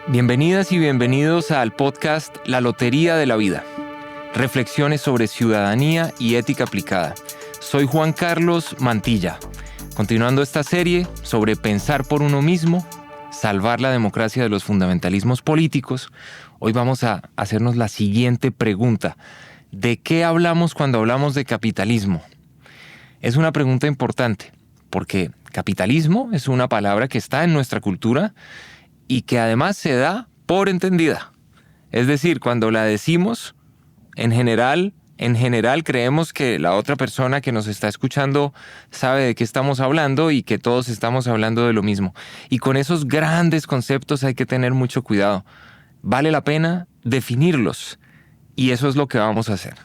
Bienvenidas y bienvenidos al podcast La Lotería de la Vida. Reflexiones sobre ciudadanía y ética aplicada. Soy Juan Carlos Mantilla. Continuando esta serie sobre pensar por uno mismo, salvar la democracia de los fundamentalismos políticos, hoy vamos a hacernos la siguiente pregunta. ¿De qué hablamos cuando hablamos de capitalismo? Es una pregunta importante, porque capitalismo es una palabra que está en nuestra cultura y que además se da por entendida. Es decir, cuando la decimos, en general creemos que la otra persona que nos está escuchando sabe de qué estamos hablando y que todos estamos hablando de lo mismo. Y con esos grandes conceptos hay que tener mucho cuidado. Vale la pena definirlos y eso es lo que vamos a hacer.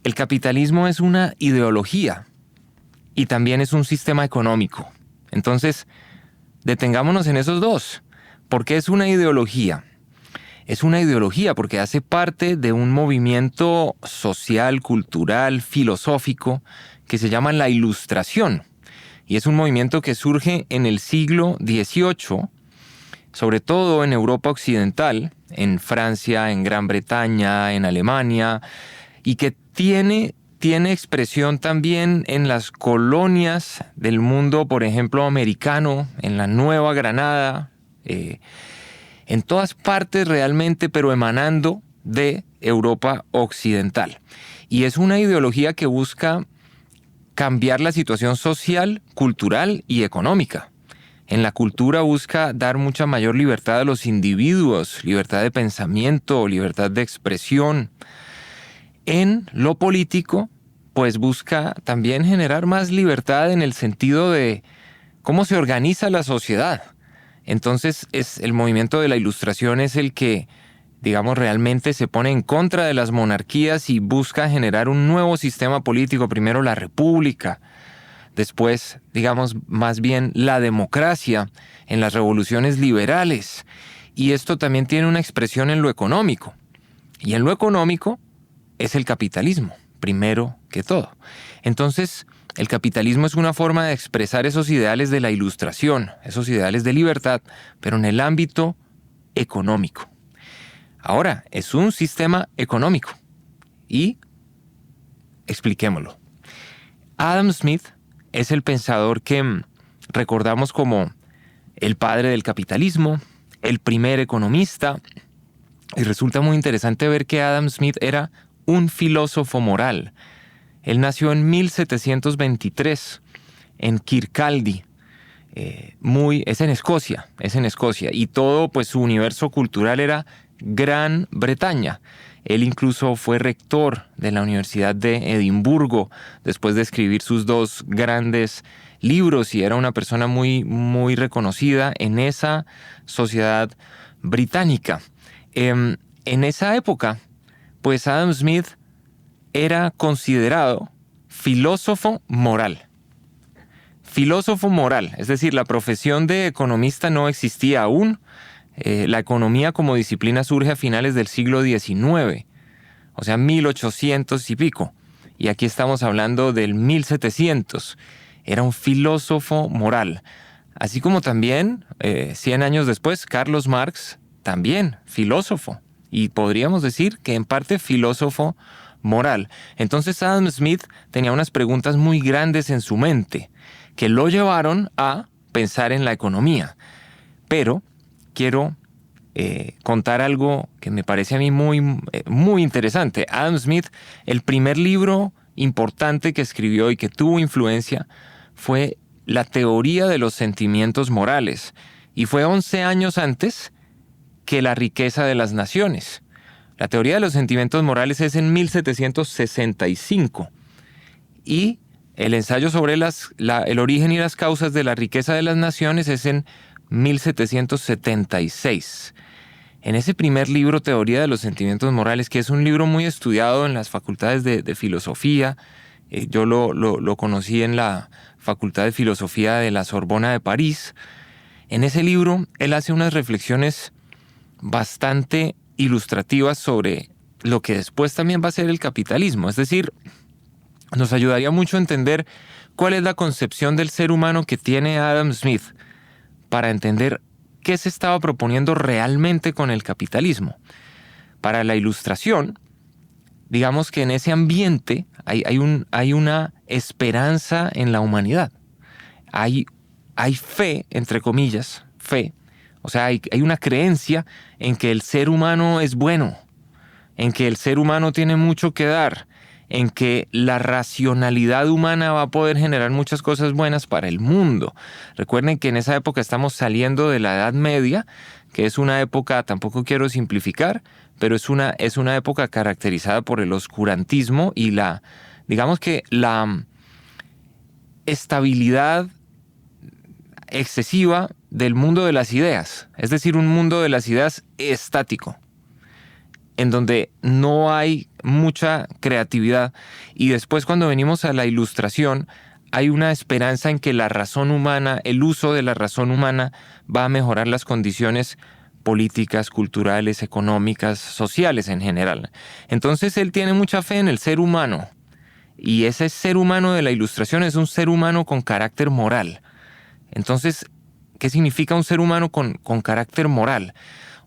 El capitalismo es una ideología y también es un sistema económico. Entonces, detengámonos en esos dos. ¿Por qué es una ideología? Es una ideología porque hace parte de un movimiento social, cultural, filosófico que se llama la Ilustración. Y es un movimiento que surge en el siglo XVIII, sobre todo en Europa occidental, en Francia, en Gran Bretaña, en Alemania, y que tiene expresión también en las colonias del mundo, por ejemplo, americano, en la Nueva Granada, en todas partes realmente, pero emanando de Europa occidental. Y es una ideología que busca cambiar la situación social, cultural y económica. En la cultura busca dar mucha mayor libertad a los individuos, libertad de pensamiento, libertad de expresión. En lo político, pues busca también generar más libertad en el sentido de cómo se organiza la sociedad. Entonces, el movimiento de la Ilustración es el que, digamos, realmente se pone en contra de las monarquías y busca generar un nuevo sistema político. Primero la república, después, digamos, más bien la democracia en las revoluciones liberales. Y esto también tiene una expresión en lo económico. Y en lo económico es el capitalismo, primero que todo. Entonces, el capitalismo es una forma de expresar esos ideales de la Ilustración, esos ideales de libertad, pero en el ámbito económico. Ahora, es un sistema económico y expliquémoslo. Adam Smith es el pensador que recordamos como el padre del capitalismo, el primer economista, y resulta muy interesante ver que Adam Smith era un filósofo moral. Él nació en 1723 en Kirkcaldy, es en Escocia, y todo pues su universo cultural era Gran Bretaña. Él incluso fue rector de la Universidad de Edimburgo después de escribir sus dos grandes libros y era una persona muy, muy reconocida en esa sociedad británica. En esa época, pues Adam Smith era considerado filósofo moral. Filósofo moral, es decir, la profesión de economista no existía aún. La economía como disciplina surge a finales del siglo XIX, o sea, 1800 y pico. Y aquí estamos hablando del 1700. Era un filósofo moral. Así como también, 100 años después, Carlos Marx, también filósofo. Y podríamos decir que en parte filósofo moral. Entonces Adam Smith tenía unas preguntas muy grandes en su mente que lo llevaron a pensar en la economía. Pero quiero contar algo que me parece a mí muy, muy interesante. Adam Smith, el primer libro importante que escribió y que tuvo influencia fue La teoría de los sentimientos morales y fue 11 años antes que La riqueza de las naciones. La teoría de los sentimientos morales es en 1765 y el ensayo sobre el origen y las causas de la riqueza de las naciones es en 1776. En ese primer libro, Teoría de los sentimientos morales, que es un libro muy estudiado en las facultades de filosofía, yo lo conocí en la Facultad de Filosofía de la Sorbona de París. En ese libro, él hace unas reflexiones bastante ilustrativas sobre lo que después también va a ser el capitalismo. Es decir, nos ayudaría mucho a entender cuál es la concepción del ser humano que tiene Adam Smith para entender qué se estaba proponiendo realmente con el capitalismo. Para la Ilustración, digamos que en ese ambiente hay una esperanza en la humanidad. Hay fe, entre comillas, fe. O sea, hay una creencia en que el ser humano es bueno, en que el ser humano tiene mucho que dar, en que la racionalidad humana va a poder generar muchas cosas buenas para el mundo. Recuerden que en esa época estamos saliendo de la Edad Media, que es una época, tampoco quiero simplificar, pero es una época caracterizada por el oscurantismo y digamos que la estabilidad excesiva del mundo de las ideas, es decir, un mundo de las ideas estático, en donde no hay mucha creatividad. Y después, cuando venimos a la Ilustración, hay una esperanza en que la razón humana, el uso de la razón humana, va a mejorar las condiciones políticas, culturales, económicas, sociales en general. Entonces él tiene mucha fe en el ser humano, y ese ser humano de la Ilustración es un ser humano con carácter moral. Entonces, ¿qué significa un ser humano con carácter moral?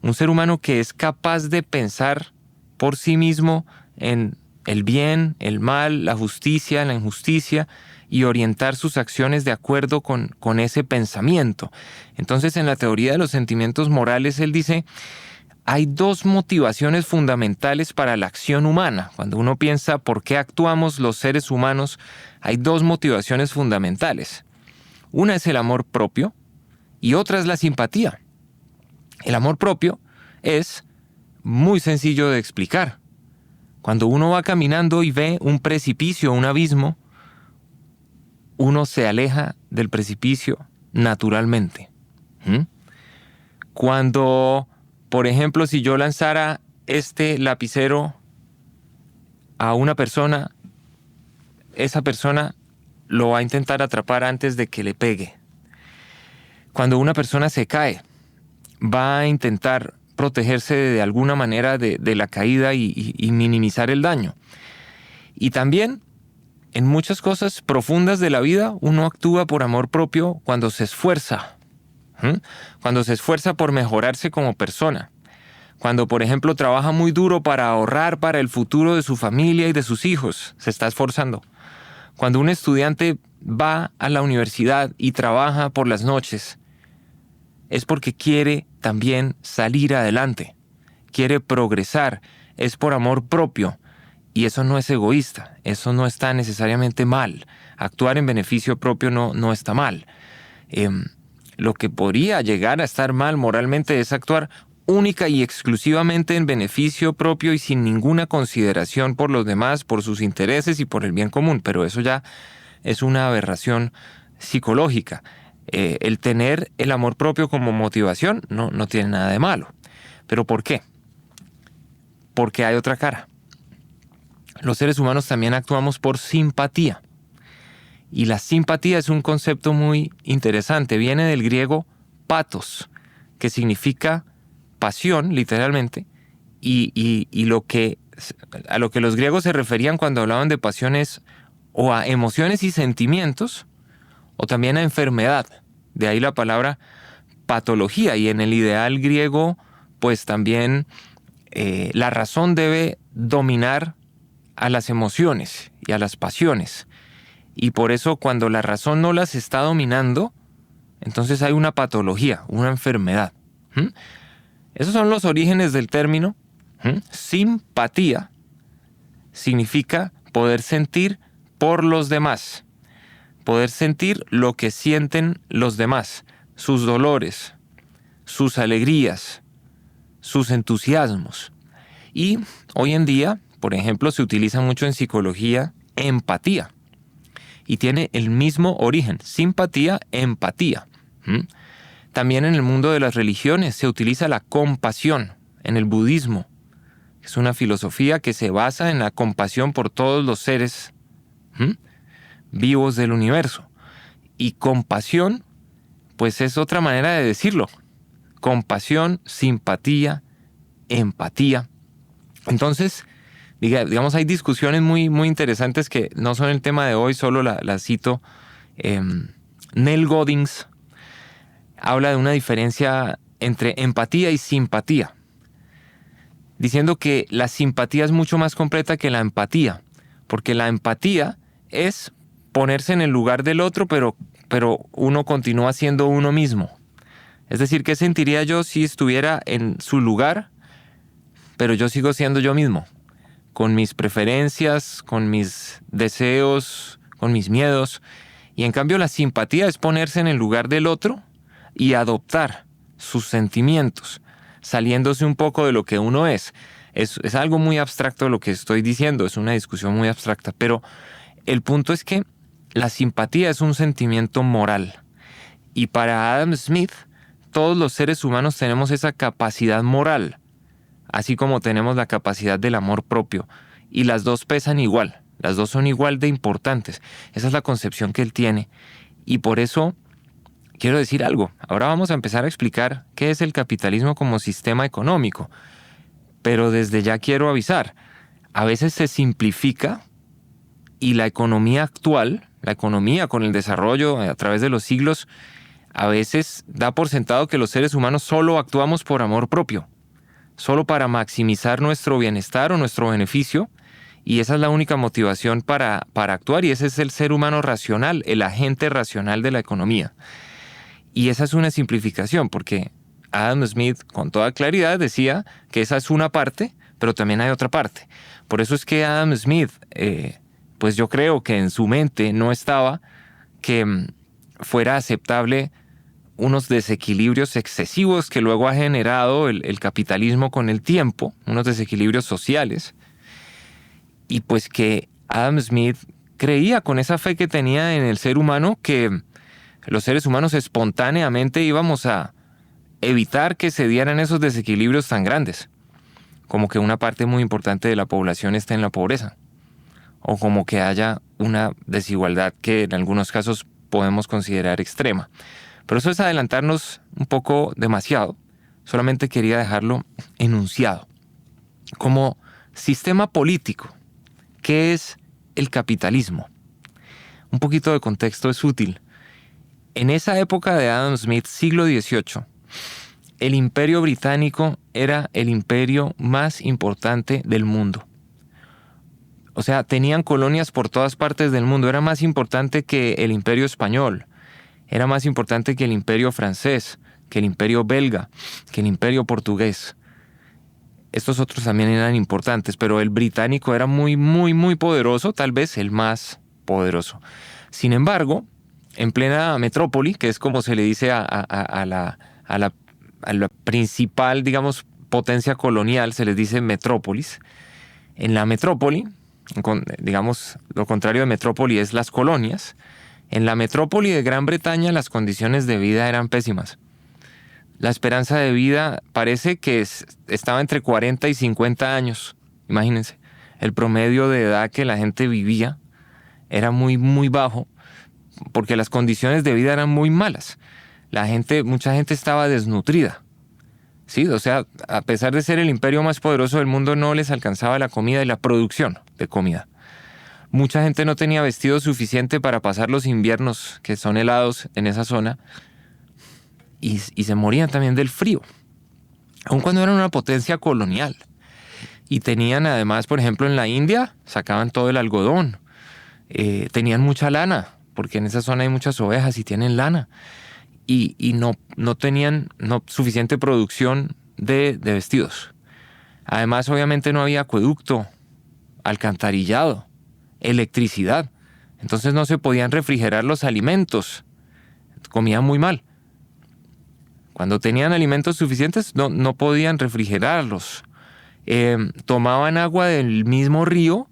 Un ser humano que es capaz de pensar por sí mismo en el bien, el mal, la justicia, la injusticia, y orientar sus acciones de acuerdo con ese pensamiento. Entonces, en la teoría de los sentimientos morales, él dice, hay dos motivaciones fundamentales para la acción humana. Cuando uno piensa por qué actuamos los seres humanos, hay dos motivaciones fundamentales. Una es el amor propio y otra es la simpatía. El amor propio es muy sencillo de explicar. Cuando uno va caminando y ve un precipicio o un abismo, uno se aleja del precipicio naturalmente. Cuando, por ejemplo, si yo lanzara este lapicero a una persona, esa persona lo va a intentar atrapar antes de que le pegue. Cuando una persona se cae, va a intentar protegerse de alguna manera de la caída y minimizar el daño. Y también, en muchas cosas profundas de la vida, uno actúa por amor propio cuando se esfuerza. Cuando se esfuerza por mejorarse como persona. Cuando, por ejemplo, trabaja muy duro para ahorrar para el futuro de su familia y de sus hijos, se está esforzando. Cuando un estudiante va a la universidad y trabaja por las noches, es porque quiere también salir adelante, quiere progresar, es por amor propio. Y eso no es egoísta, eso no está necesariamente mal. Actuar en beneficio propio no está mal. Lo que podría llegar a estar mal moralmente es actuar única y exclusivamente en beneficio propio y sin ninguna consideración por los demás, por sus intereses y por el bien común. Pero eso ya es una aberración psicológica. El tener el amor propio como motivación no tiene nada de malo. ¿Pero por qué? Porque hay otra cara. Los seres humanos también actuamos por simpatía. Y la simpatía es un concepto muy interesante. Viene del griego pathos, que significa pasión, literalmente, y a lo que los griegos se referían cuando hablaban de pasiones o a emociones y sentimientos, o también a enfermedad. De ahí la palabra patología. Y en el ideal griego, pues también la razón debe dominar a las emociones y a las pasiones. Y por eso cuando la razón no las está dominando, entonces hay una patología, una enfermedad. Esos son los orígenes del término. Simpatía significa poder sentir por los demás, poder sentir lo que sienten los demás, sus dolores, sus alegrías, sus entusiasmos. Y hoy en día, por ejemplo, se utiliza mucho en psicología empatía. Y tiene el mismo origen, simpatía, empatía. También en el mundo de las religiones se utiliza la compasión, en el budismo. Es una filosofía que se basa en la compasión por todos los seres vivos del universo. Y compasión, pues es otra manera de decirlo. Compasión, simpatía, empatía. Entonces, digamos, hay discusiones muy, muy interesantes que no son el tema de hoy, solo la cito. Neil Goddings habla de una diferencia entre empatía y simpatía, diciendo que la simpatía es mucho más completa que la empatía, porque la empatía es ponerse en el lugar del otro, pero uno continúa siendo uno mismo. Es decir, ¿qué sentiría yo si estuviera en su lugar, pero yo sigo siendo yo mismo? Con mis preferencias, con mis deseos, con mis miedos. Y en cambio la simpatía es ponerse en el lugar del otro y adoptar sus sentimientos, saliéndose un poco de lo que uno es. Es algo muy abstracto lo que estoy diciendo, es una discusión muy abstracta, pero el punto es que la simpatía es un sentimiento moral. Y para Adam Smith, todos los seres humanos tenemos esa capacidad moral, así como tenemos la capacidad del amor propio. Y las dos pesan igual, las dos son igual de importantes. Esa es la concepción que él tiene. Y por eso quiero decir algo. Ahora vamos a empezar a explicar qué es el capitalismo como sistema económico. Pero desde ya quiero avisar, a veces se simplifica y la economía actual, la economía con el desarrollo a través de los siglos, a veces da por sentado que los seres humanos solo actuamos por amor propio, solo para maximizar nuestro bienestar o nuestro beneficio, y esa es la única motivación para actuar, y ese es el ser humano racional, el agente racional de la economía. Y esa es una simplificación, porque Adam Smith con toda claridad decía que esa es una parte, pero también hay otra parte. Por eso es que Adam Smith, pues yo creo que en su mente no estaba que fuera aceptable unos desequilibrios excesivos que luego ha generado el capitalismo con el tiempo, unos desequilibrios sociales, y pues que Adam Smith creía con esa fe que tenía en el ser humano que los seres humanos espontáneamente íbamos a evitar que se dieran esos desequilibrios tan grandes, como que una parte muy importante de la población esté en la pobreza, o como que haya una desigualdad que en algunos casos podemos considerar extrema. Pero eso es adelantarnos un poco demasiado. Solamente quería dejarlo enunciado. Como sistema político, ¿qué es el capitalismo? Un poquito de contexto es útil. En esa época de Adam Smith, siglo XVIII, el Imperio Británico era el imperio más importante del mundo. O sea, tenían colonias por todas partes del mundo. Era más importante que el Imperio Español. Era más importante que el Imperio Francés, que el Imperio Belga, que el Imperio Portugués. Estos otros también eran importantes, pero el británico era muy, muy, muy poderoso, tal vez el más poderoso. Sin embargo, en plena metrópoli, que es como se le dice a la principal, digamos, potencia colonial, se les dice metrópolis. En la metrópoli, digamos, lo contrario de metrópoli es las colonias. En la metrópoli de Gran Bretaña las condiciones de vida eran pésimas. La esperanza de vida parece que estaba entre 40 y 50 años. Imagínense, el promedio de edad que la gente vivía era muy, muy bajo porque las condiciones de vida eran muy malas. Mucha gente estaba desnutrida. Sí, o sea, a pesar de ser el imperio más poderoso del mundo, no les alcanzaba la comida y la producción de comida. Mucha gente no tenía vestido suficiente para pasar los inviernos, que son helados en esa zona, y se morían también del frío, aun cuando eran una potencia colonial. Y tenían además, por ejemplo, en la India, sacaban todo el algodón, tenían mucha lana, porque en esa zona hay muchas ovejas y tienen lana, y no tenían suficiente producción de vestidos. Además, obviamente no había acueducto, alcantarillado, electricidad. Entonces no se podían refrigerar los alimentos. Comían muy mal. Cuando tenían alimentos suficientes no podían refrigerarlos. Tomaban agua del mismo río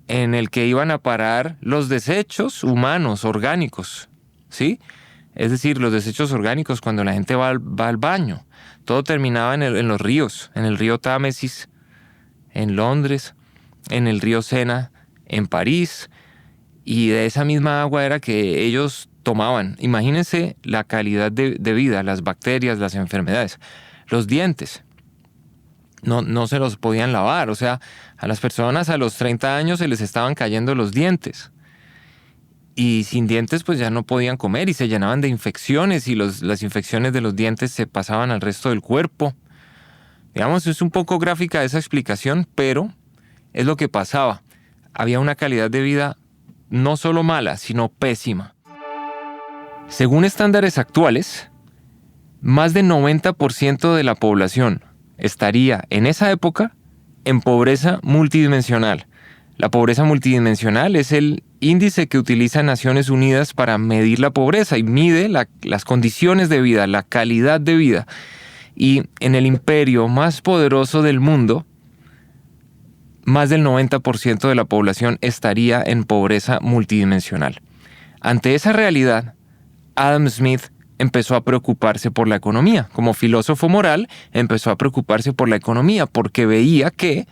en el que iban a parar los desechos humanos, orgánicos. ¿Sí? Es decir, los desechos orgánicos cuando la gente va al baño. Todo terminaba en los ríos. En el río Támesis, en Londres, en el río Sena, en París, y de esa misma agua era que ellos tomaban. Imagínense la calidad de vida, las bacterias, las enfermedades. Los dientes no se los podían lavar, o sea, a las personas a los 30 años se les estaban cayendo los dientes. y sin dientes pues ya no podían comer y se llenaban de infecciones y las infecciones de los dientes se pasaban al resto del cuerpo. Digamos, es un poco gráfica esa explicación, pero es lo que pasaba. Había una calidad de vida no solo mala, sino pésima. Según estándares actuales, más del 90% de la población estaría en esa época en pobreza multidimensional. La pobreza multidimensional es el índice que utiliza Naciones Unidas para medir la pobreza y mide las condiciones de vida, la calidad de vida. Y en el imperio más poderoso del mundo, más del 90% de la población estaría en pobreza multidimensional. Ante esa realidad, Adam Smith empezó a preocuparse por la economía. Como filósofo moral, empezó a preocuparse por la economía porque veía que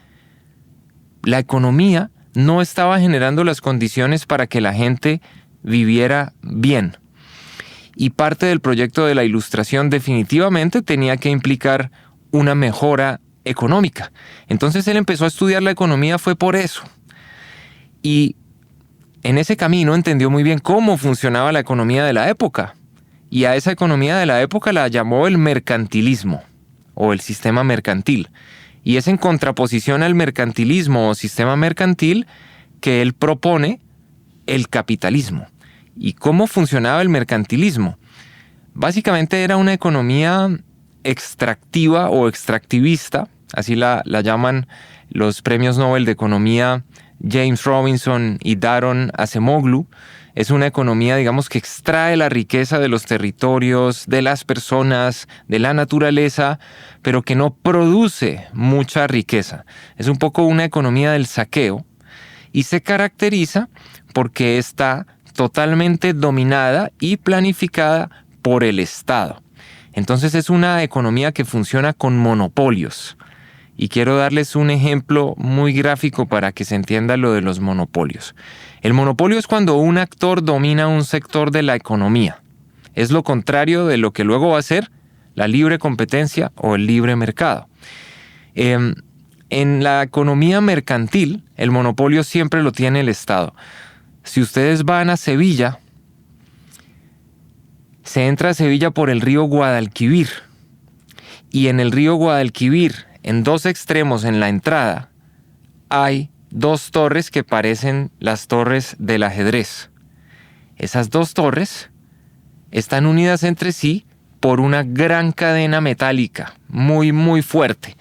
la economía no estaba generando las condiciones para que la gente viviera bien. Y parte del proyecto de la Ilustración definitivamente tenía que implicar una mejora económica. Entonces él empezó a estudiar la economía, fue por eso. Y en ese camino entendió muy bien cómo funcionaba la economía de la época. Y a esa economía de la época la llamó el mercantilismo o el sistema mercantil. Y es en contraposición al mercantilismo o sistema mercantil que él propone el capitalismo. ¿Y cómo funcionaba el mercantilismo? Básicamente era una economía extractiva o extractivista, así la llaman los premios Nobel de Economía James Robinson y Daron Acemoglu. Es una economía, digamos, que extrae la riqueza de los territorios, de las personas, de la naturaleza, pero que no produce mucha riqueza. Es un poco una economía del saqueo y se caracteriza porque está totalmente dominada y planificada por el Estado. Entonces es una economía que funciona con monopolios. Y quiero darles un ejemplo muy gráfico para que se entienda lo de los monopolios. El monopolio es cuando un actor domina un sector de la economía. Es lo contrario de lo que luego va a ser la libre competencia o el libre mercado. En la economía mercantil, el monopolio siempre lo tiene el Estado. Si ustedes van a Sevilla, se entra a Sevilla por el río Guadalquivir. Y en el río Guadalquivir, en dos extremos en la entrada, hay dos torres que parecen las torres del ajedrez. Esas dos torres están unidas entre sí por una gran cadena metálica, muy, muy fuerte.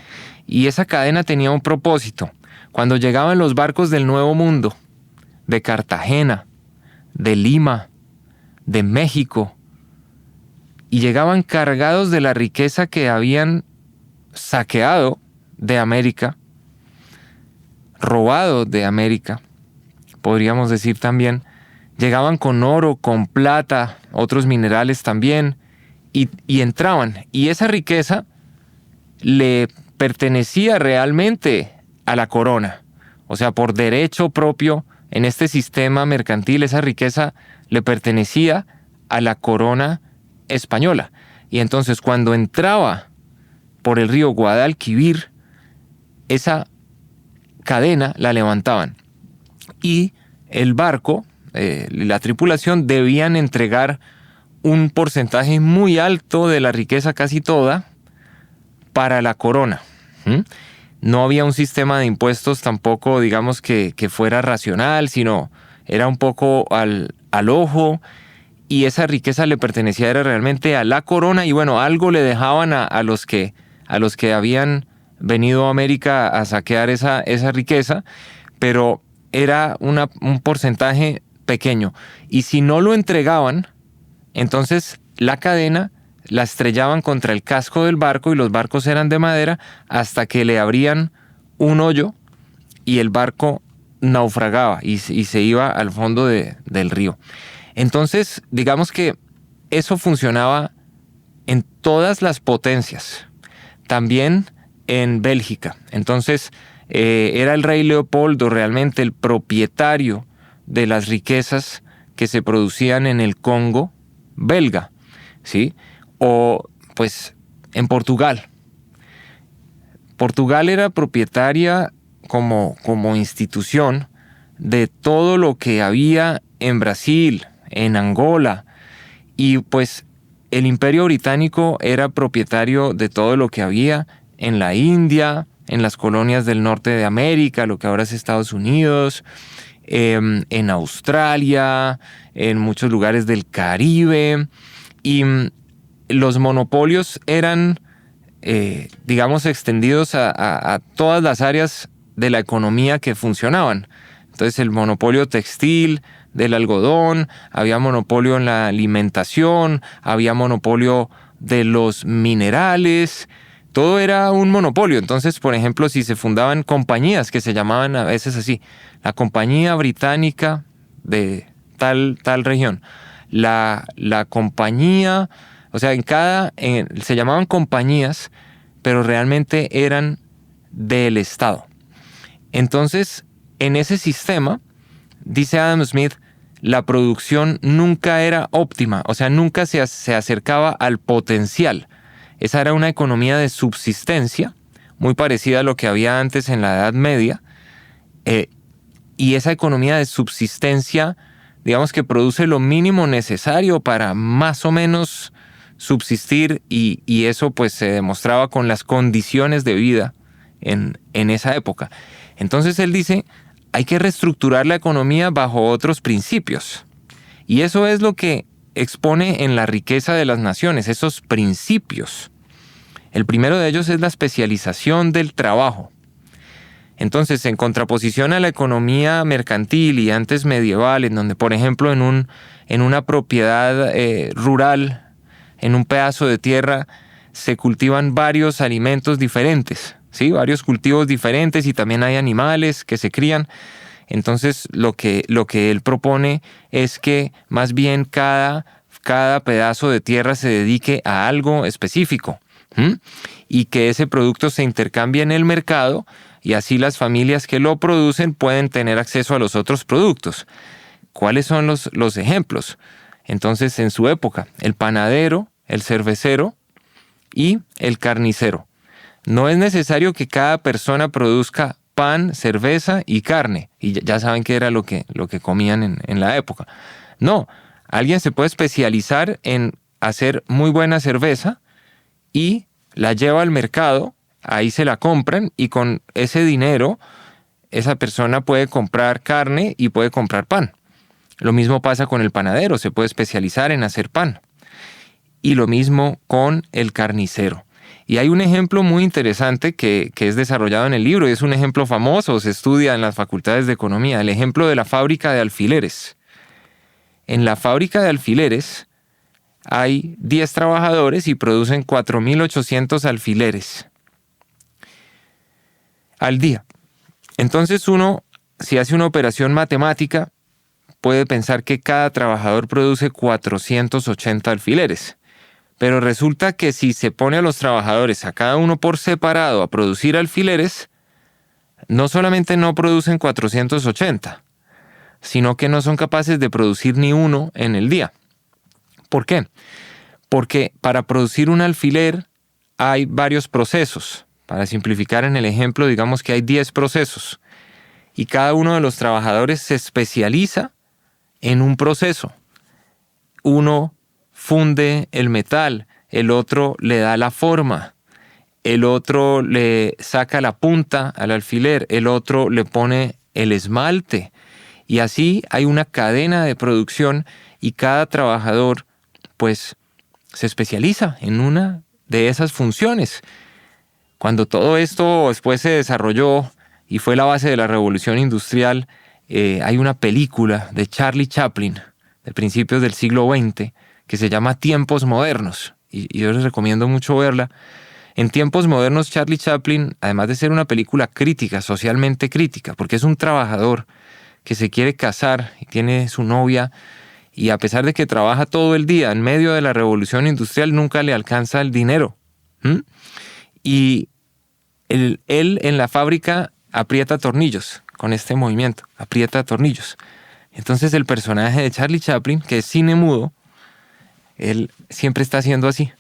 Y esa cadena tenía un propósito. Cuando llegaban los barcos del Nuevo Mundo, de Cartagena, de Lima, de México, y llegaban cargados de la riqueza que habían saqueado de América, robado de América, podríamos decir también, llegaban con oro, con plata, otros minerales también, y entraban. Y esa riqueza le pertenecía realmente a la corona. O sea, por derecho propio, en este sistema mercantil, esa riqueza le pertenecía a la corona española. Y entonces cuando entraba por el río Guadalquivir, esa cadena la levantaban. Y el barco, la tripulación, debían entregar un porcentaje muy alto de la riqueza, casi toda, para la corona. No había un sistema de impuestos tampoco, digamos, que fuera racional, sino era un poco al ojo, y esa riqueza le pertenecía era realmente a la corona, y bueno, algo le dejaban a los que habían venido a América a saquear esa riqueza, pero era un porcentaje pequeño. Y si no lo entregaban, entonces la cadena la estrellaban contra el casco del barco, y los barcos eran de madera, hasta que le abrían un hoyo y el barco naufragaba y se iba al fondo del río. Entonces, digamos que eso funcionaba en todas las potencias, también en Bélgica. Entonces, era el rey Leopoldo realmente el propietario de las riquezas que se producían en el Congo belga, ¿sí? O pues en Portugal. Portugal era propietaria como institución de todo lo que había en Brasil, en Angola, y pues el Imperio Británico era propietario de todo lo que había en la India, en las colonias del norte de América, lo que ahora es Estados Unidos, en Australia, en muchos lugares del Caribe, y los monopolios eran, digamos, extendidos a todas las áreas de la economía que funcionaban. Entonces el monopolio textil, del algodón, había monopolio en la alimentación, había monopolio de los minerales, todo era un monopolio. Entonces, por ejemplo, si se fundaban compañías que se llamaban a veces así, la Compañía Británica de tal región, la compañía, o sea, se llamaban compañías, pero realmente eran del Estado. Entonces, en ese sistema, dice Adam Smith, la producción nunca era óptima, o sea, nunca se acercaba al potencial. Esa era una economía de subsistencia, muy parecida a lo que había antes en la Edad Media, y esa economía de subsistencia, digamos que produce lo mínimo necesario para más o menos subsistir, y eso pues se demostraba con las condiciones de vida en esa época. Entonces él dice, hay que reestructurar la economía bajo otros principios. Y eso es lo que expone en la riqueza de las naciones, esos principios. El primero de ellos es la especialización del trabajo. Entonces, en contraposición a la economía mercantil y antes medieval, en donde, por ejemplo, en una propiedad rural, en un pedazo de tierra, se cultivan varios alimentos diferentes, ¿sí? Varios cultivos diferentes, y también hay animales que se crían. Entonces lo que él propone es que más bien cada pedazo de tierra se dedique a algo específico, y que ese producto se intercambie en el mercado, y así las familias que lo producen pueden tener acceso a los otros productos. ¿Cuáles son los ejemplos? Entonces, en su época, el panadero, el cervecero y el carnicero. No es necesario que cada persona produzca pan, cerveza y carne. Y ya saben qué era lo que comían en la época. No, alguien se puede especializar en hacer muy buena cerveza y la lleva al mercado, ahí se la compran, y con ese dinero esa persona puede comprar carne y puede comprar pan. Lo mismo pasa con el panadero, se puede especializar en hacer pan. Y lo mismo con el carnicero. Y hay un ejemplo muy interesante que es desarrollado en el libro, y es un ejemplo famoso, se estudia en las facultades de economía, el ejemplo de la fábrica de alfileres. En la fábrica de alfileres hay 10 trabajadores y producen 4.800 alfileres al día. Entonces uno, si hace una operación matemática, puede pensar que cada trabajador produce 480 alfileres. Pero resulta que si se pone a los trabajadores, a cada uno por separado, a producir alfileres, no solamente no producen 480, sino que no son capaces de producir ni uno en el día. ¿Por qué? Porque para producir un alfiler hay varios procesos. Para simplificar en el ejemplo, digamos que hay 10 procesos. Y cada uno de los trabajadores se especializa en un proceso. Uno funde el metal, el otro le da la forma, el otro le saca la punta al alfiler, el otro le pone el esmalte. Y así hay una cadena de producción, y cada trabajador pues se especializa en una de esas funciones. Cuando todo esto después se desarrolló y fue la base de la revolución industrial, hay una película de Charlie Chaplin de principios del siglo XX que se llama Tiempos Modernos, y yo les recomiendo mucho verla. En Tiempos Modernos, Charlie Chaplin, además de ser una película crítica, socialmente crítica, porque es un trabajador que se quiere casar y tiene su novia, y a pesar de que trabaja todo el día en medio de la revolución industrial, nunca le alcanza el dinero. Y él en la fábrica aprieta tornillos con este movimiento, aprieta tornillos. Entonces el personaje de Charlie Chaplin, que es cine mudo, él siempre está haciendo así.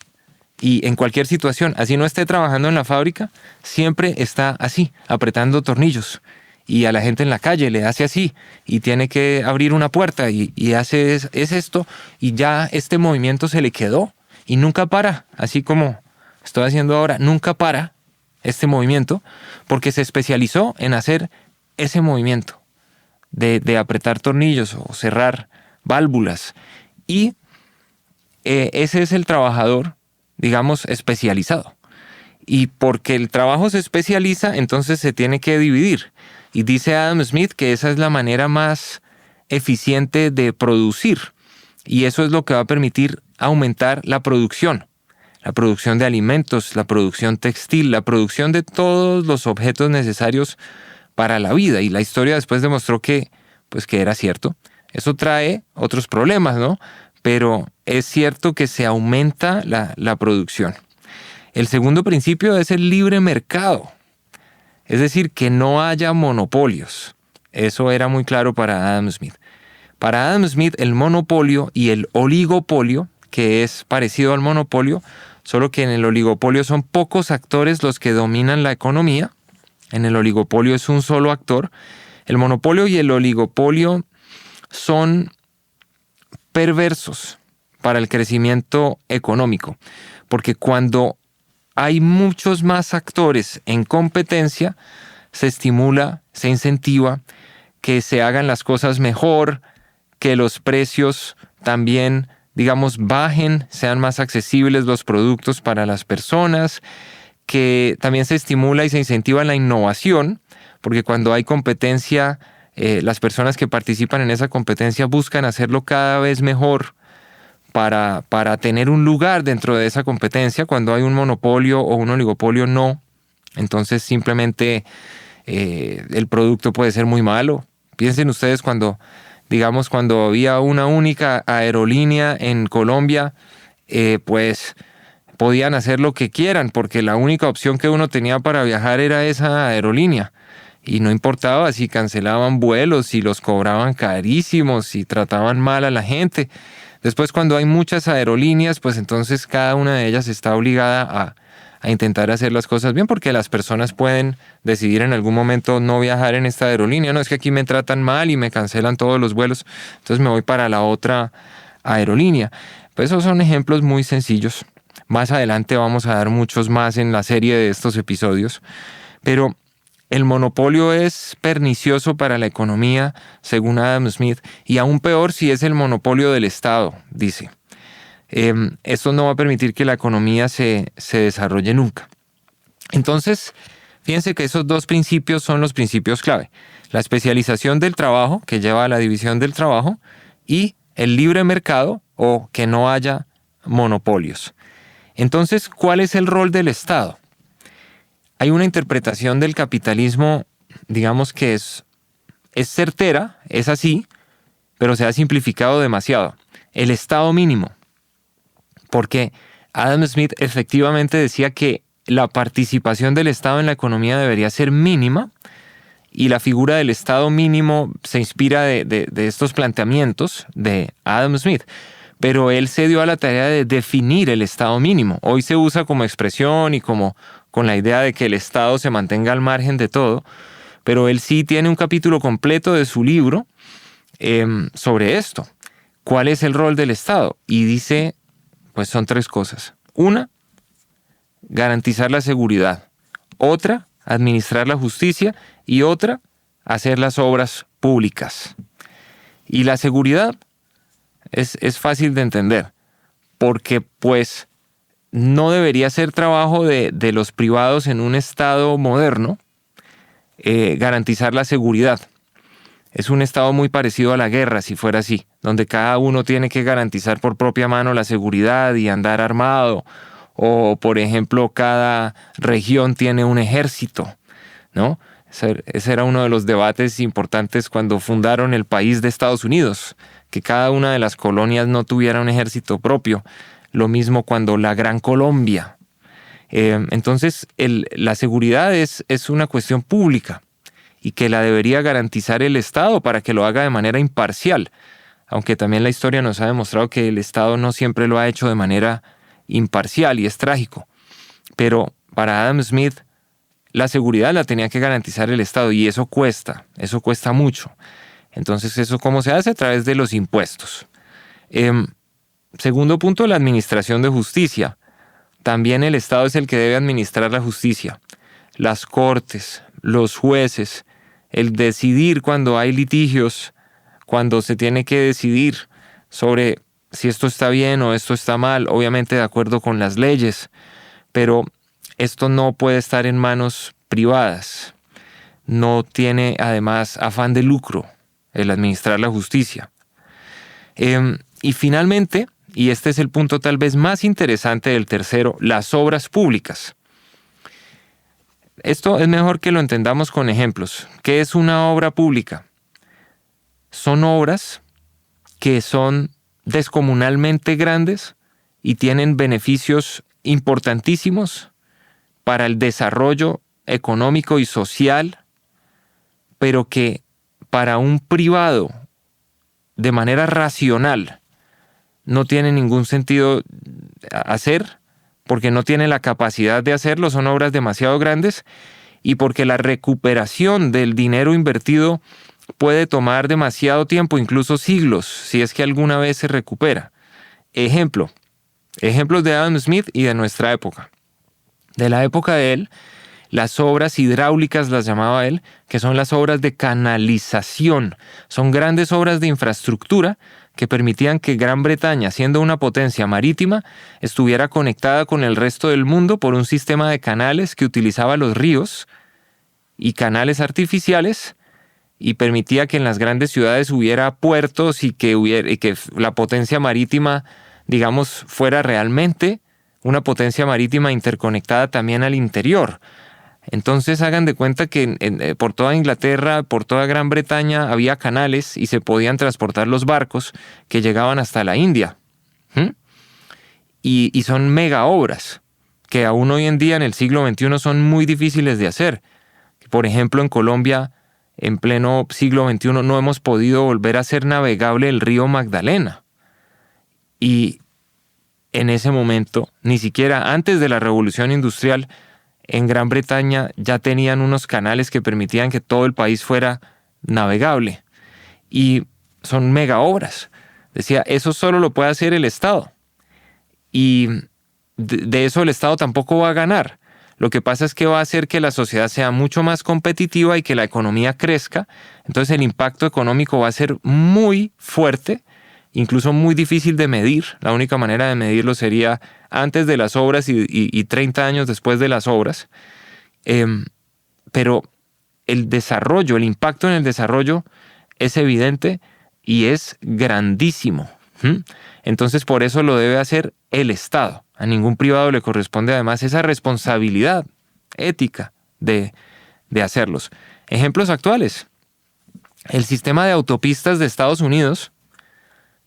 Y en cualquier situación, así no esté trabajando en la fábrica, siempre está así, apretando tornillos. y a la gente en la calle le hace así y tiene que abrir una puerta y hace es esto y ya este movimiento se le quedó y nunca para, así como estoy haciendo ahora, nunca para este movimiento porque se especializó en hacer ese movimiento de apretar tornillos o cerrar válvulas y ese es el trabajador, digamos, especializado. Y porque el trabajo se especializa, entonces se tiene que dividir. Y dice Adam Smith que esa es la manera más eficiente de producir. Y eso es lo que va a permitir aumentar la producción. La producción de alimentos, la producción textil, la producción de todos los objetos necesarios para la vida. Y la historia después demostró que era cierto. Eso trae otros problemas, ¿no? Pero es cierto que se aumenta la producción. El segundo principio es el libre mercado, es decir, que no haya monopolios. Eso era muy claro para Adam Smith. Para Adam Smith, el monopolio y el oligopolio, que es parecido al monopolio, solo que en el oligopolio son pocos actores los que dominan la economía. En el oligopolio es un solo actor. El monopolio y el oligopolio son perversos para el crecimiento económico, porque cuando hay muchos más actores en competencia, se estimula, se incentiva que se hagan las cosas mejor, que los precios también, digamos, bajen, sean más accesibles los productos para las personas, que también se estimula y se incentiva la innovación, porque cuando hay competencia, las personas que participan en esa competencia buscan hacerlo cada vez mejor, para tener un lugar dentro de esa competencia. Cuando hay un monopolio o un oligopolio, no. Entonces simplemente el producto puede ser muy malo. Piensen ustedes cuando había una única aerolínea en Colombia, pues podían hacer lo que quieran porque la única opción que uno tenía para viajar era esa aerolínea. Y no importaba si cancelaban vuelos, si los cobraban carísimos, si trataban mal a la gente. Después, cuando hay muchas aerolíneas, pues entonces cada una de ellas está obligada a intentar hacer las cosas bien porque las personas pueden decidir en algún momento no viajar en esta aerolínea. No, es que aquí me tratan mal y me cancelan todos los vuelos, entonces me voy para la otra aerolínea. Pues esos son ejemplos muy sencillos. Más adelante vamos a dar muchos más en la serie de estos episodios. Pero el monopolio es pernicioso para la economía, según Adam Smith, y aún peor si es el monopolio del Estado, dice. Esto no va a permitir que la economía se desarrolle nunca. Entonces, fíjense que esos dos principios son los principios clave. La especialización del trabajo, que lleva a la división del trabajo, y el libre mercado, o que no haya monopolios. Entonces, ¿cuál es el rol del Estado? Hay una interpretación del capitalismo, digamos que es certera, es así, pero se ha simplificado demasiado. El Estado mínimo. Porque Adam Smith efectivamente decía que la participación del Estado en la economía debería ser mínima y la figura del Estado mínimo se inspira de estos planteamientos de Adam Smith. Pero él se dio a la tarea de definir el Estado mínimo. Hoy se usa como expresión y como con la idea de que el Estado se mantenga al margen de todo, pero él sí tiene un capítulo completo de su libro sobre esto. ¿Cuál es el rol del Estado? Y dice, pues son tres cosas. Una, garantizar la seguridad. Otra, administrar la justicia. Y otra, hacer las obras públicas. Y la seguridad es fácil de entender, porque pues no debería ser trabajo de los privados en un Estado moderno garantizar la seguridad. Es un Estado muy parecido a la guerra, si fuera así, donde cada uno tiene que garantizar por propia mano la seguridad y andar armado. O, por ejemplo, cada región tiene un ejército, ¿no? Ese era uno de los debates importantes cuando fundaron el país de Estados Unidos, que cada una de las colonias no tuviera un ejército propio. Lo mismo cuando la Gran Colombia. Entonces, la seguridad es una cuestión pública y que la debería garantizar el Estado para que lo haga de manera imparcial. Aunque también la historia nos ha demostrado que el Estado no siempre lo ha hecho de manera imparcial y es trágico. Pero para Adam Smith, la seguridad la tenía que garantizar el Estado y eso cuesta mucho. Entonces, ¿eso cómo se hace? A través de los impuestos. Segundo punto, la administración de justicia. También el Estado es el que debe administrar la justicia. Las cortes, los jueces, el decidir cuando hay litigios, cuando se tiene que decidir sobre si esto está bien o esto está mal, obviamente de acuerdo con las leyes, pero esto no puede estar en manos privadas. No tiene además afán de lucro el administrar la justicia. Y finalmente, y este es el punto tal vez más interesante del tercero, las obras públicas. Esto es mejor que lo entendamos con ejemplos. ¿Qué es una obra pública? Son obras que son descomunalmente grandes y tienen beneficios importantísimos para el desarrollo económico y social, pero que para un privado, de manera racional, no tiene ningún sentido hacer, porque no tiene la capacidad de hacerlo, son obras demasiado grandes, y porque la recuperación del dinero invertido puede tomar demasiado tiempo, incluso siglos, si es que alguna vez se recupera. Ejemplos de Adam Smith y de nuestra época. De la época de él, las obras hidráulicas las llamaba él, que son las obras de canalización. Son grandes obras de infraestructura que permitían que Gran Bretaña, siendo una potencia marítima, estuviera conectada con el resto del mundo por un sistema de canales que utilizaba los ríos y canales artificiales y permitía que en las grandes ciudades hubiera puertos y que la potencia marítima, digamos, fuera realmente una potencia marítima interconectada también al interior. Entonces hagan de cuenta que por toda Inglaterra, por toda Gran Bretaña había canales y se podían transportar los barcos que llegaban hasta la India. Y son mega obras que aún hoy en día en el siglo XXI son muy difíciles de hacer. Por ejemplo, en Colombia, en pleno siglo XXI, no hemos podido volver a hacer navegable el río Magdalena. Y en ese momento, ni siquiera antes de la Revolución Industrial, en Gran Bretaña ya tenían unos canales que permitían que todo el país fuera navegable. Y son mega obras. Decía, eso solo lo puede hacer el Estado. Y de eso el Estado tampoco va a ganar. Lo que pasa es que va a hacer que la sociedad sea mucho más competitiva y que la economía crezca. Entonces el impacto económico va a ser muy fuerte, incluso muy difícil de medir. La única manera de medirlo sería antes de las obras y 30 años después de las obras. Pero el desarrollo, el impacto en el desarrollo es evidente y es grandísimo. Entonces por eso lo debe hacer el Estado. A ningún privado le corresponde además esa responsabilidad ética de hacerlos. Ejemplos actuales. El sistema de autopistas de Estados Unidos,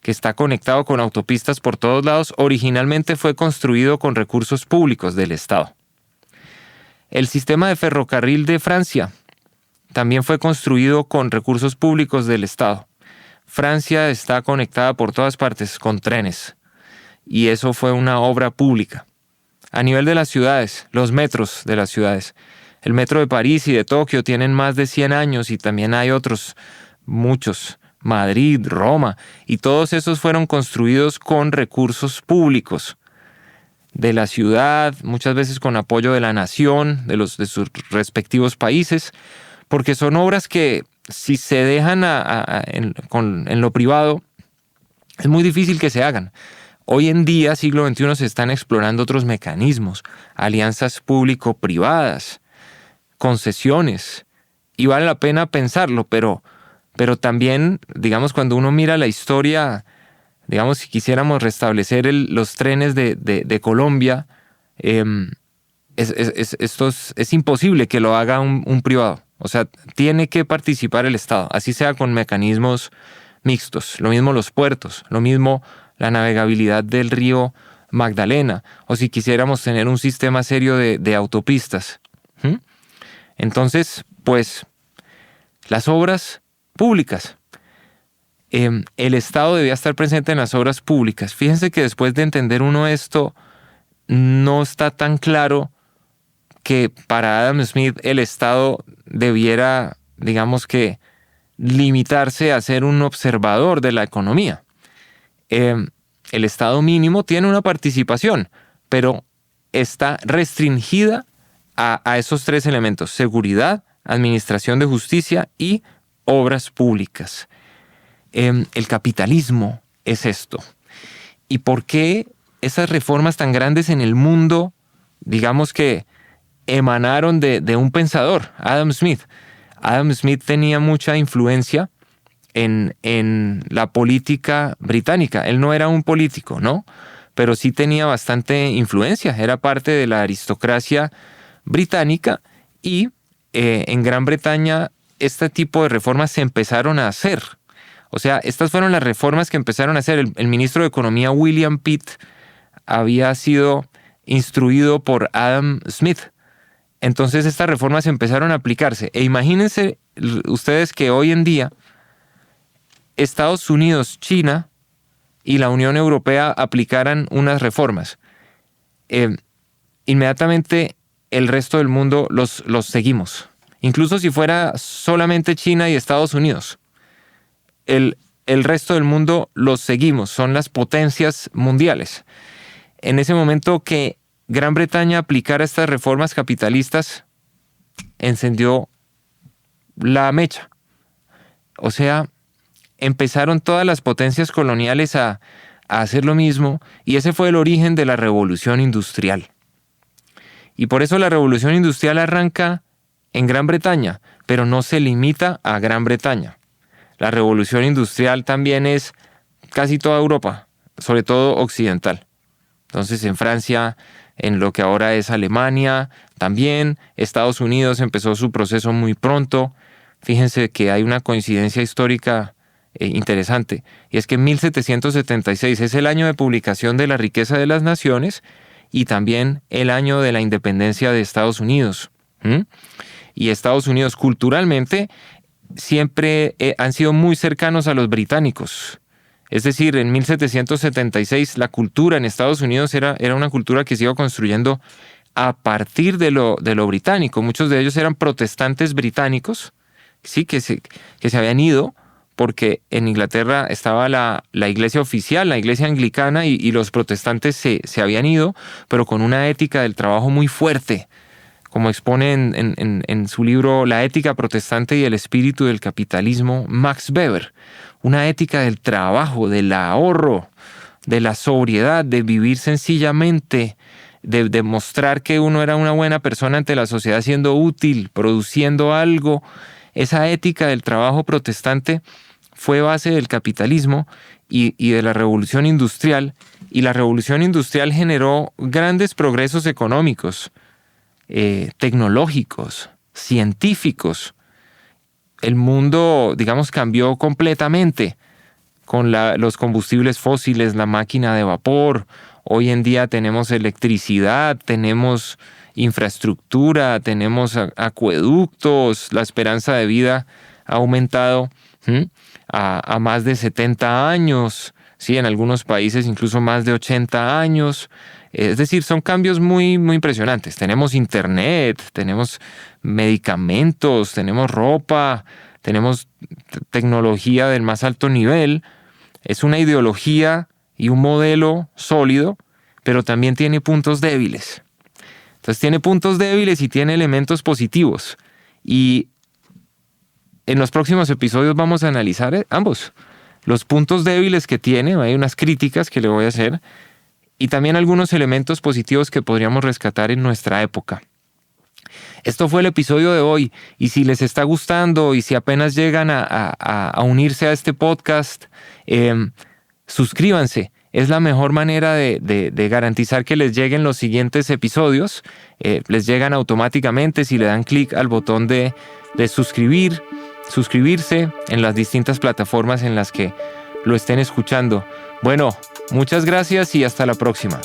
que está conectado con autopistas por todos lados, originalmente fue construido con recursos públicos del Estado. El sistema de ferrocarril de Francia también fue construido con recursos públicos del Estado. Francia está conectada por todas partes con trenes y eso fue una obra pública. A nivel de las ciudades, los metros de las ciudades. El metro de París y de Tokio tienen más de 100 años y también hay otros, muchos. Madrid, Roma, y todos esos fueron construidos con recursos públicos de la ciudad, muchas veces con apoyo de la nación, de sus respectivos países, porque son obras que si se dejan en lo privado, es muy difícil que se hagan. Hoy en día, siglo XXI, se están explorando otros mecanismos, alianzas público-privadas, concesiones, y vale la pena pensarlo, pero también, digamos, cuando uno mira la historia, digamos, si quisiéramos restablecer los trenes de Colombia, es imposible que lo haga un privado. O sea, tiene que participar el Estado, así sea con mecanismos mixtos. Lo mismo los puertos, lo mismo la navegabilidad del río Magdalena, o si quisiéramos tener un sistema serio de autopistas. Entonces, pues, las obras públicas. El Estado debía estar presente en las obras públicas. Fíjense que después de entender uno esto, no está tan claro que para Adam Smith el Estado debiera, digamos que, limitarse a ser un observador de la economía. El Estado mínimo tiene una participación, pero está restringida a esos tres elementos: seguridad, administración de justicia y obras públicas. El capitalismo es esto. ¿Y por qué esas reformas tan grandes en el mundo, digamos que emanaron de un pensador, Adam Smith? Adam Smith tenía mucha influencia en la política británica. Él no era un político, ¿no? Pero sí tenía bastante influencia. Era parte de la aristocracia británica y en Gran Bretaña este tipo de reformas se empezaron a hacer. O sea, estas fueron las reformas que empezaron a hacer. El ministro de Economía William Pitt había sido instruido por Adam Smith. Entonces estas reformas empezaron a aplicarse. E imagínense ustedes que hoy en día Estados Unidos, China y la Unión Europea aplicaran unas reformas. Inmediatamente el resto del mundo los seguimos. Incluso si fuera solamente China y Estados Unidos. El resto del mundo los seguimos. Son las potencias mundiales. En ese momento que Gran Bretaña aplicara estas reformas capitalistas, encendió la mecha. O sea, empezaron todas las potencias coloniales a hacer lo mismo, y ese fue el origen de la Revolución Industrial. Y por eso la Revolución Industrial arranca en Gran Bretaña, pero no se limita a Gran Bretaña. La Revolución Industrial también es casi toda Europa, sobre todo occidental. Entonces en Francia, en lo que ahora es Alemania, también Estados Unidos empezó su proceso muy pronto. Fíjense que hay una coincidencia histórica interesante, y es que 1776 es el año de publicación de La riqueza de las naciones y también el año de la independencia de Estados Unidos. Y Estados Unidos culturalmente siempre han sido muy cercanos a los británicos. Es decir, en 1776 la cultura en Estados Unidos era una cultura que se iba construyendo a partir de lo británico. Muchos de ellos eran protestantes británicos, sí, que se habían ido porque en Inglaterra estaba la iglesia oficial, la iglesia anglicana, y los protestantes se habían ido, pero con una ética del trabajo muy fuerte, como expone en su libro La ética protestante y el espíritu del capitalismo, Max Weber. Una ética del trabajo, del ahorro, de la sobriedad, de vivir sencillamente, de demostrar que uno era una buena persona ante la sociedad siendo útil, produciendo algo. Esa ética del trabajo protestante fue base del capitalismo y de la revolución industrial, y la revolución industrial generó grandes progresos económicos, tecnológicos, científicos. El mundo, digamos, cambió completamente con los combustibles fósiles, la máquina de vapor. Hoy en día tenemos electricidad, tenemos infraestructura, tenemos acueductos, la esperanza de vida ha aumentado a más de 70 años, ¿sí? En algunos países incluso más de 80 años. Es decir, son cambios muy, muy impresionantes. Tenemos internet, tenemos medicamentos, tenemos ropa, tenemos tecnología del más alto nivel. Es una ideología y un modelo sólido, pero también tiene puntos débiles. Entonces tiene puntos débiles y tiene elementos positivos. Y en los próximos episodios vamos a analizar ambos. Los puntos débiles que tiene, hay unas críticas que le voy a hacer, y también algunos elementos positivos que podríamos rescatar en nuestra época. Esto fue el episodio de hoy, y si les está gustando y si apenas llegan a unirse a este podcast, suscríbanse. Es la mejor manera de garantizar que les lleguen los siguientes episodios. Les llegan automáticamente si le dan clic al botón de suscribirse en las distintas plataformas en las que lo estén escuchando. Bueno, muchas gracias y hasta la próxima.